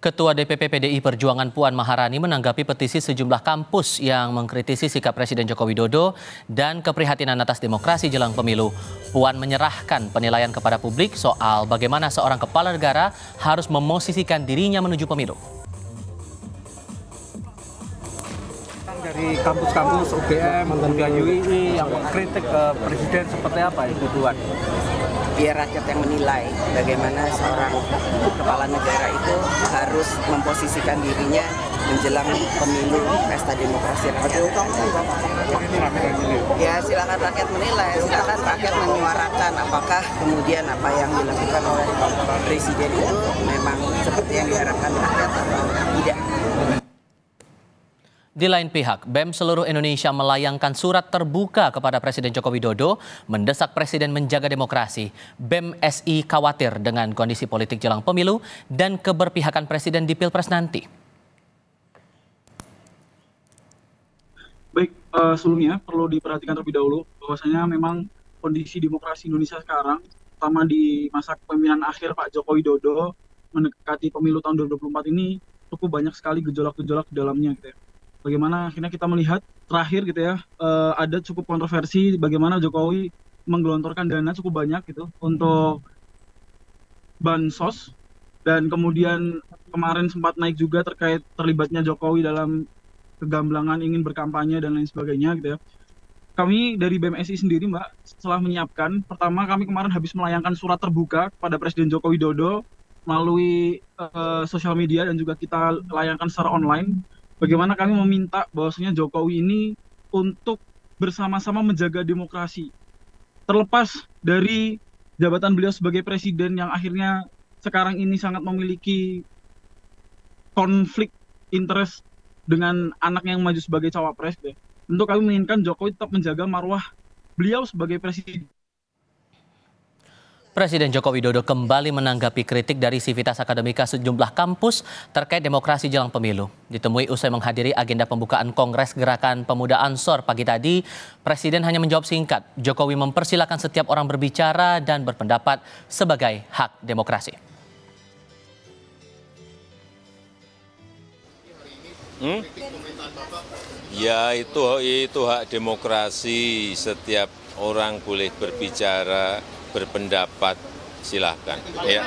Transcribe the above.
Ketua DPP PDI Perjuangan Puan Maharani menanggapi petisi sejumlah kampus yang mengkritisi sikap Presiden Joko Widodo dan keprihatinan atas demokrasi jelang pemilu. Puan menyerahkan penilaian kepada publik soal bagaimana seorang kepala negara harus memosisikan dirinya menuju pemilu. Dari kampus-kampus UGM, kemudian UII yang mengkritik Presiden seperti apa Ibu Puan? Biar rakyat yang menilai bagaimana seorang kepala negara itu harus memposisikan dirinya menjelang pemilu pesta demokrasi rakyat. Ya silakan rakyat menilai, silakan rakyat menyuarakan apakah kemudian apa yang dilakukan oleh Presiden itu memang seperti yang diharapkan rakyat atau tidak. Di lain pihak, BEM seluruh Indonesia melayangkan surat terbuka kepada Presiden Joko Widodo mendesak Presiden menjaga demokrasi. BEM SI khawatir dengan kondisi politik jelang pemilu dan keberpihakan Presiden di Pilpres nanti. Baik, sebelumnya perlu diperhatikan terlebih dahulu bahwasanya memang kondisi demokrasi Indonesia sekarang, terutama di masa kepemimpinan akhir Pak Joko Widodo mendekati pemilu tahun 2024 ini cukup banyak sekali gejolak-gejolak di dalamnya gitu ya. Bagaimana akhirnya kita melihat terakhir gitu ya, ada cukup kontroversi bagaimana Jokowi menggelontorkan dana cukup banyak gitu untuk bansos, dan kemudian kemarin sempat naik juga terkait terlibatnya Jokowi dalam kegamblangan ingin berkampanye dan lain sebagainya gitu ya. Kami dari BMSI sendiri Mbak, setelah menyiapkan, pertama kami kemarin habis melayangkan surat terbuka kepada Presiden Joko Widodo melalui sosial media dan juga kita layangkan secara online. Bagaimana kami meminta bahwasanya Jokowi ini untuk bersama-sama menjaga demokrasi. Terlepas dari jabatan beliau sebagai presiden yang akhirnya sekarang ini sangat memiliki konflik interest dengan anak yang maju sebagai cawapres. Tentu kami menginginkan Jokowi tetap menjaga marwah beliau sebagai presiden. Presiden Joko Widodo kembali menanggapi kritik dari Sivitas Akademika sejumlah kampus terkait demokrasi jelang pemilu. Ditemui usai menghadiri agenda pembukaan Kongres Gerakan Pemuda Ansor pagi tadi, Presiden hanya menjawab singkat. Jokowi mempersilahkan setiap orang berbicara dan berpendapat sebagai hak demokrasi. Ya itu hak demokrasi, setiap orang boleh berbicara, berpendapat, silahkan. Ya.